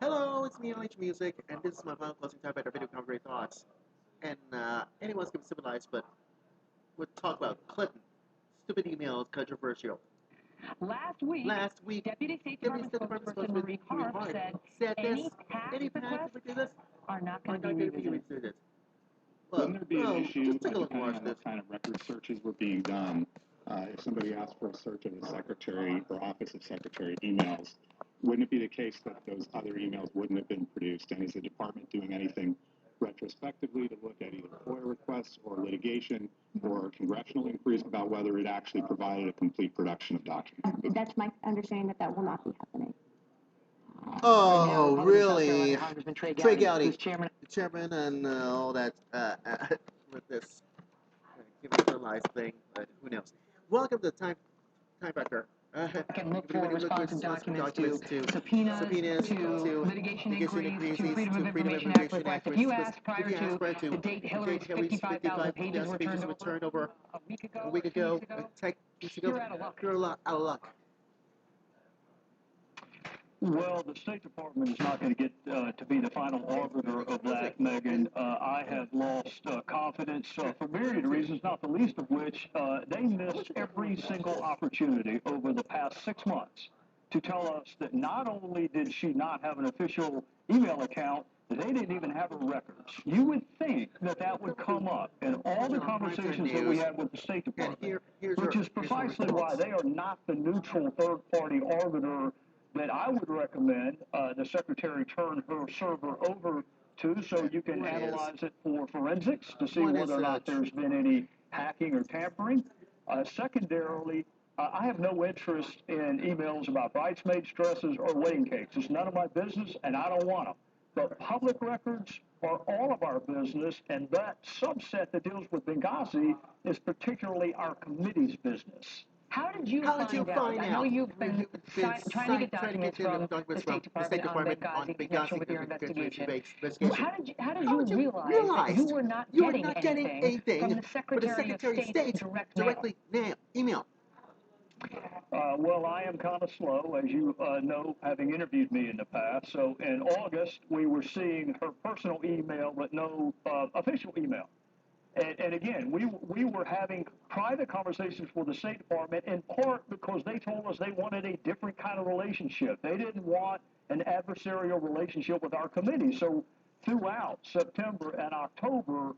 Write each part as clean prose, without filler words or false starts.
Hello, it's me, OH Music, and this is my final closing time at our video commentary thoughts. And anyone's gonna be civilized, but we'll talk about Clinton. Stupid emails, controversial. Last week, Deputy State Department spokesperson Marie Harp said this, any PAC requests are not going to be revisited. Wouldn't there be an issue, just take a look and depending watch on this. what kind of record searches were being done, if somebody asked for a search of the Secretary or Office of Secretary emails, wouldn't it be the case that those other emails wouldn't have been produced? And is the department doing anything retrospectively to look at either FOIA requests or litigation or congressional inquiries about whether it actually provided a complete production of documents? That's my understanding that will not be happening. Oh, really? Congressman Trey Trey Gowdy, Gowdy, who's chairman and all that with this civilized thing, but who knows? Welcome to TimeFactor. can look for responsive documents to subpoenas, to litigation inquiries, to Freedom of Information Act requests. If you asked prior to the date Hillary's 55,000 pages were turned over a week ago, 2 weeks ago, you're out of luck. You're out of luck. Well, the State Department is not going to get to be the final arbiter of that, Megan. I have lost confidence for myriad reasons, not the least of which they missed every single opportunity over the past 6 months to tell us that not only did she not have an official email account, they didn't even have her records. You would think that that would come up in all the conversations that we had with the State Department, which is precisely why they are not the neutral third-party arbiter that I would recommend the Secretary turn her server over to so you can analyze it for forensics to see whether or not there's been any hacking or tampering. Secondarily, I have no interest in emails about bridesmaids' dresses or wedding cakes. It's none of my business, and I don't want them. But public records are all of our business, and that subset that deals with Benghazi is particularly our committee's business. How did you find out? I know you've been trying to get documents from the State Department on Benghazi in connection with your investigation. How did you realize that you were not getting anything from the Secretary of State's direct email? Well, I am kind of slow, as you know, having interviewed me in the past. So in August, we were seeing her personal email, but no official email. And again, we were having private conversations with the State Department in part because they told us they wanted a different kind of relationship. They didn't want an adversarial relationship with our committee. So throughout September and October,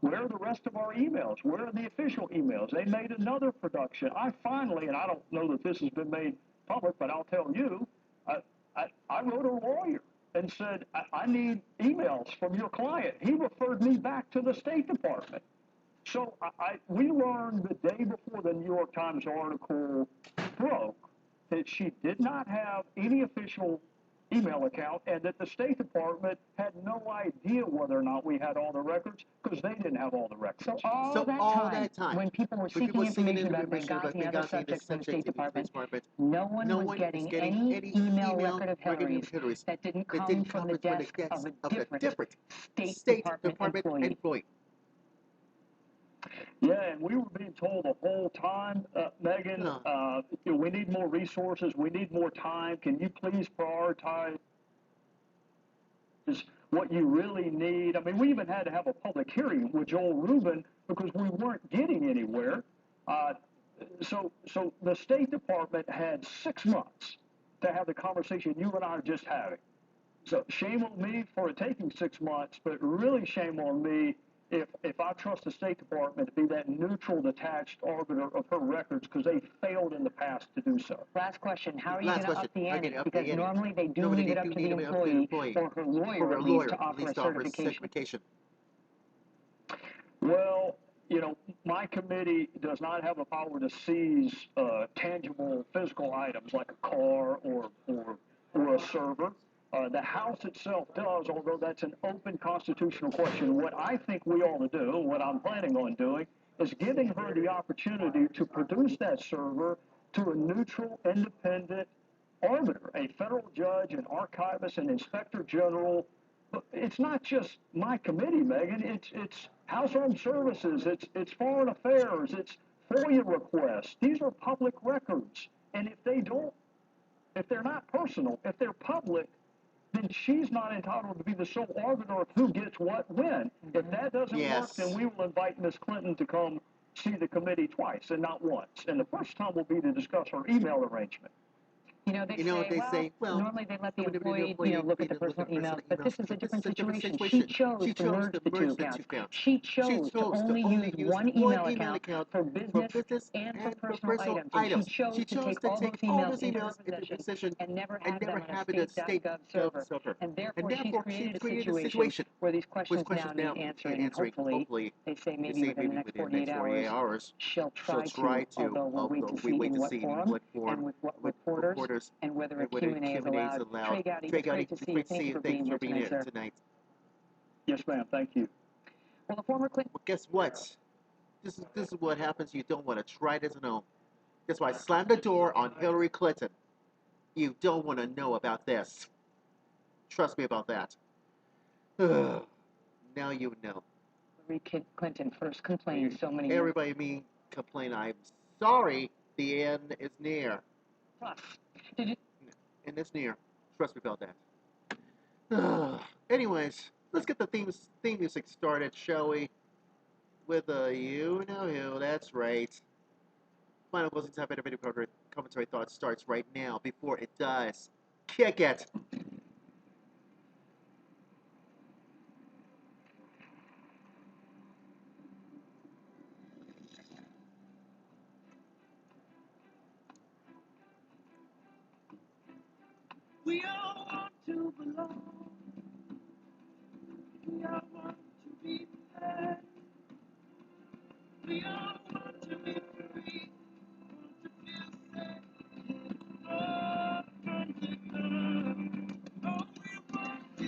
where are the rest of our emails? Where are the official emails? They made another production. I finally, and I don't know that this has been made public, but I'll tell you, I wrote a lawyer and said, I need emails from your client. He referred me back to the State Department. So we learned the day before the New York Times article broke that she did not have any official email account and that the State Department had no idea whether or not we had all the records because they didn't have all the records. So all that time, when people were seeking information about Benghazi and other subjects from the State Department, no one was getting any email record of Hillary's that didn't come from the desk of a different State Department employee. Yeah, and we were being told the whole time, Megan, we need more resources, we need more time. Can you please prioritize what you really need? I mean, we even had to have a public hearing with Joel Rubin because we weren't getting anywhere. So the State Department had 6 months to have the conversation you and I are just having. So shame on me for it taking 6 months, but really shame on me if I trust the State Department to be that neutral, detached arbiter of her records because they failed in the past to do so. Last question. How are you going to up the ante? Because normally they do leave it up to the employee or her lawyer at least to offer a certification. Well, my committee does not have the power to seize tangible physical items like a car or a server. The House itself does, although that's an open constitutional question. What I think we ought to do, what I'm planning on doing, is giving her the opportunity to produce that server to a neutral, independent arbiter, a federal judge, an archivist, an inspector general. It's not just my committee, Megan. It's House Armed Services. It's Foreign Affairs. It's FOIA requests. These are public records. And if they're not personal, if they're public, then she's not entitled to be the sole arbiter of who gets what when. If that doesn't work, then we will invite Ms. Clinton to come see the committee twice and not once. And the first time will be to discuss her email arrangement. They say, well, normally they let the employee, look at the personal emails, but this is a different situation. She chose to merge the two accounts. She chose to only use one email account for business and for personal items. And she chose to take all those emails into her possession and never have them on a state.gov server. And therefore, she's created a situation where these questions now need answering. And hopefully, they say maybe within the next 48 hours, she'll try to, although we'll wait to see in what forum and with what reporters, and whether a Q&A is allowed. Trey Gowdy, it's great to see you. Thank you for being here tonight. Yes, ma'am. Thank you. Well, the former Clinton... Well, guess what? This is what happens. You don't want to try this at home. That's why I slammed the door on Hillary Clinton. You don't want to know about this. Trust me about that. Now you know. Hillary Clinton first complained so many years. Everybody complain. I'm sorry. The end is near. Plus, did you... And it's near. Trust me about that. Anyways, let's get the theme music started, shall we? With you know who. That's right. Final closing time at video commentary thought starts right now. Before it does, kick it. We all want to belong. We all want to be heard. We all want to be free. Want to feel safe. Oh, want to love. Oh, we want to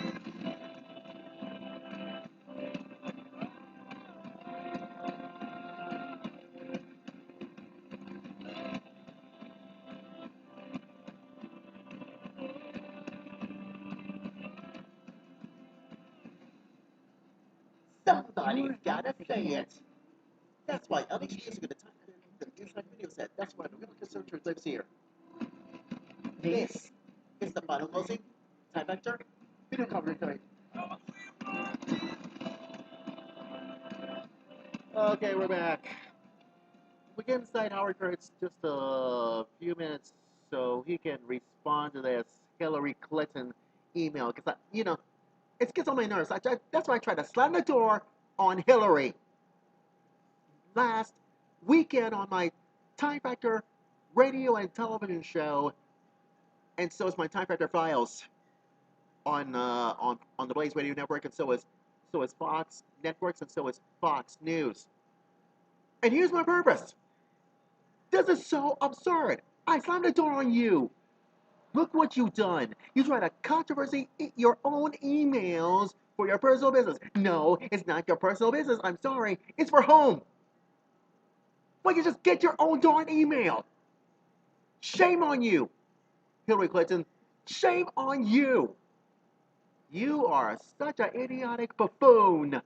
Somebody's gotta say it. That's why LH Music at the Inside Video said. That's why the real conservative lives here. This is the final closing TimeFactor video commentary. Okay, we're back. We get inside Howard Kurtz just a few minutes so he can respond to this Hillary Clinton email. Because, it gets on my nerves. That's why I tried to slam the door on Hillary. Last weekend on my TimeFactor radio and television show, and so is my TimeFactor files on the Blaze Radio Network, and so is Fox Networks, and so is Fox News. And here's my purpose. This is so absurd. I slammed the door on you. Look what you've done. You try to controversy your own emails for your personal business. No, it's not your personal business. I'm sorry. It's for home. Why you just get your own darn email? Shame on you, Hillary Clinton. Shame on you. You are such an idiotic buffoon.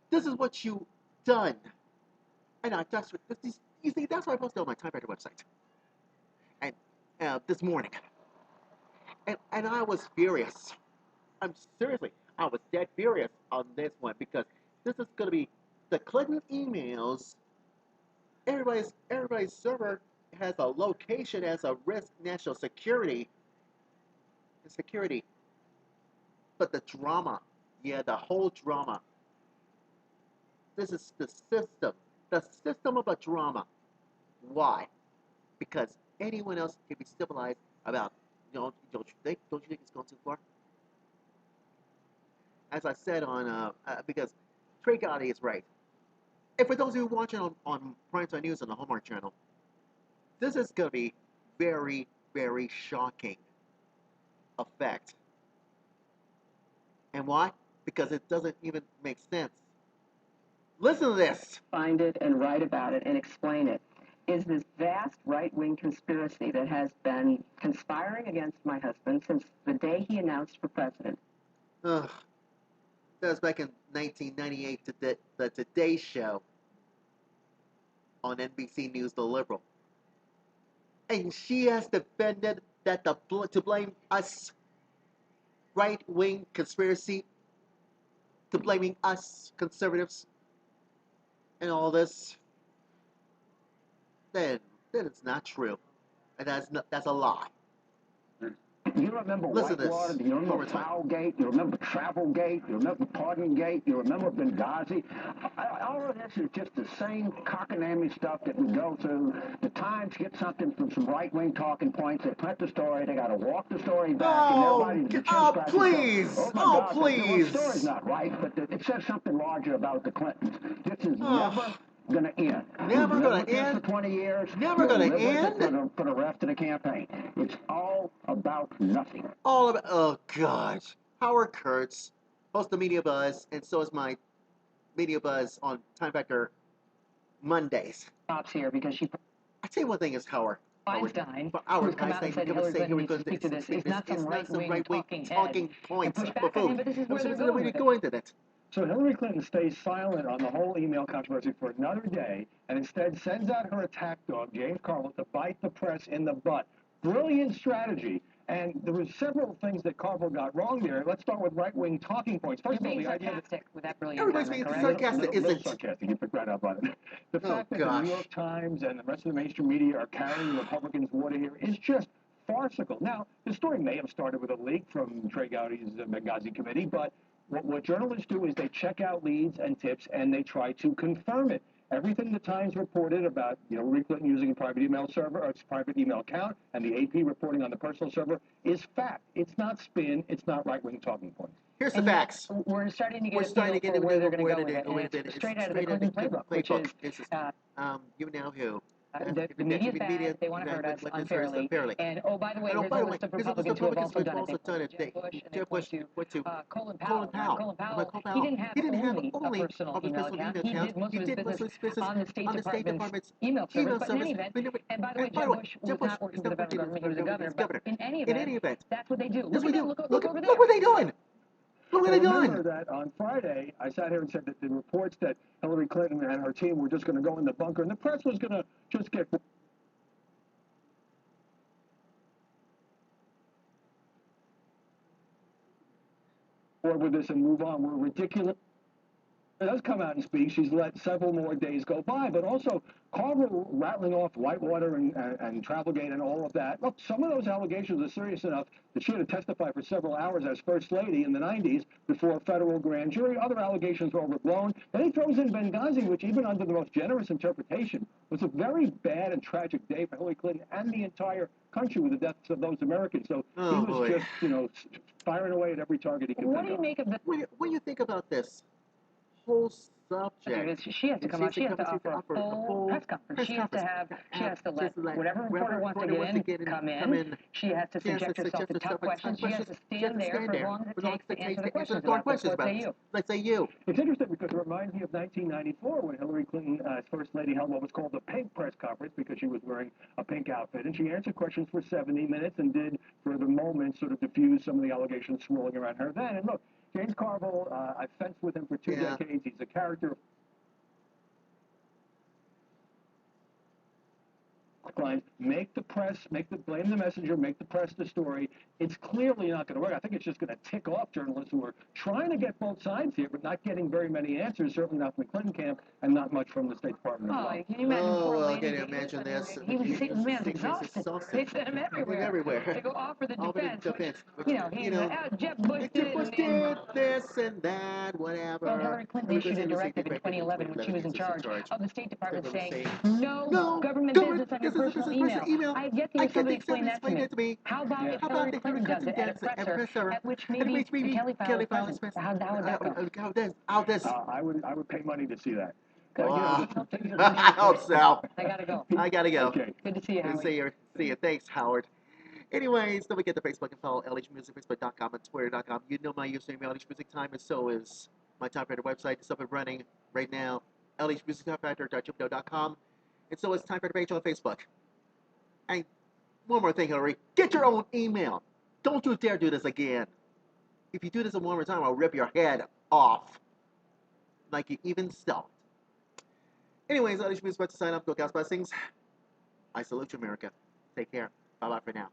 This is what you've done. And you see, that's why I posted on my TimeFactor website. And this morning. And I was furious. I was dead furious on this one because this is going to be the Clinton emails. Everybody's server has a location as a risk national security. But the drama, the whole drama. This is the system of a drama. Why? Because anyone else can be civilized about, don't you think it's gone too far? As I said because Trey Gotti is right. And for those of you watching on Primetime News on the Hallmark Channel, this is going to be very, very shocking effect. And why? Because it doesn't even make sense. Listen to this. Find it and write about it and explain it. Is this vast right-wing conspiracy that has been conspiring against my husband since the day he announced for president. That was back in 1998, the Today Show on NBC News, The Liberal. And she has defended that to blame us right-wing conspiracy to blaming us conservatives and all this, then it's not true, and that's a lie. You remember Whitewater, you remember Foulgate, you remember Travelgate, you remember Pardongate, you remember Benghazi. All of this is just the same cockamamie stuff that we go through. The Times get something from some right-wing talking points, they print the story, they got to walk the story back, and everybody, the chin Please! oh my God, the story's not right, but it says something larger about the Clintons. This is never going to end. Never going to end. For 20 years. Never going to end. For the rest of the campaign. It's all about nothing. All about. Oh God. Howard Kurtz hosts the Media Buzz, and so is my Media Buzz on TimeFactor Mondays. Stops here because she. I tell you one thing is Howard. Einstein, who's come out and said Hillary Clinton needs to speak to this. It's not some right-wing talking points. And push back on him, but this is where they're going with it. So Hillary Clinton stays silent on the whole email controversy for another day and instead sends out her attack dog, James Carville, to bite the press in the butt. Brilliant strategy. And there were several things that Carville got wrong there. Let's start with right-wing talking points. First of all, the idea that with that brilliant everybody's being sarcastic, isn't it? Sarcastic. You picked right up on it. The fact that the New York Times and the rest of the mainstream media are carrying Republicans' water here is just farcical. Now, the story may have started with a leak from Trey Gowdy's Benghazi committee, but what journalists do is they check out leads and tips and they try to confirm it. Everything the Times reported about Hillary Clinton using a private email server or its private email account and the AP reporting on the personal server is fact. It's not spin. It's not right-wing talking points. Here's the facts. We're starting to get where they're going to go with it. Straight out of the Clinton playbook, which is you know who. The media's bad. They want to hurt us unfairly. And by the way, here's a list of Republicans who have also done it. Jeb Bush, Colin Powell. He didn't have only a personal email account. He did most of his business on the State Department's email service. But in any event, and by the way, Jeb Bush was not working for the federal government. He was a governor. But in any event, that's what they do. Look over there. Look what they're doing. Look what they're doing. Remember that on Friday, I sat here and said that the reports that Hillary Clinton and her team were just going to go in the bunker, and the press was going to just get bored with this and move on. We're ridiculous. Does come out and speak. She's let several more days go by, but also Carville rattling off Whitewater and Travelgate and all of that. Look, some of those allegations are serious enough that she had to testify for several hours as First Lady in the 90s before a federal grand jury. Other allegations were overblown. Then he throws in Benghazi, which even under the most generous interpretation was a very bad and tragic day for Hillary Clinton and the entire country with the deaths of those Americans. So he was just, firing away at every target he could think of. What do you make of the... When you think about this whole subject, she has to come out. She has to offer a full press conference. She has to let whatever reporter wants to get in, come in. She has to subject herself to tough questions. She has to stand there for as long as it takes to answer the questions about this. Let's say you. It's interesting because it reminds me of 1994 when Hillary Clinton, as First Lady, held what was called the pink press conference because she was wearing a pink outfit. And she answered questions for 70 minutes and did, for the moment, sort of diffuse some of the allegations swirling around her then. And look, James Carville, I fenced with him for 2 decades. He's a character. Make the press, blame the messenger, make the press the story. It's clearly not going to work. I think it's just going to tick off journalists who are trying to get both sides here, but not getting very many answers, certainly not from the Clinton camp and not much from the State Department as well. Can you imagine can you imagine this? The man's exhausted. They sent him everywhere. They go off for the defense. Jeb Bush did this and that, whatever. Well, Hillary Clinton issued a directive in 2011 when she was in charge of the State Department saying, no government business on your personal email. I have yet to hear somebody explain that to me. How about if Hillary Clinton does it at a presser, at which maybe Kelly files how would that go? I would pay money to see that. I hope so. I gotta go. Okay. Good to see you, Howard. See you. Thanks, Howard. Anyways, don't forget the Facebook and follow LH Music, Facebook.com and Twitter.com. You know my username, LH Music Time, and so is my TimeFactor website. It's up and running right now, lhmusictimefactor.com, and so is TimeFactor page on Facebook. And one more thing, Hillary, get your own email. Don't you dare do this again. If you do this one more time, I'll rip your head off. Like you even stopped. Anyways, LH Music about to sign up. Go God's blessings. I salute you, America. Take care. Bye-bye for now.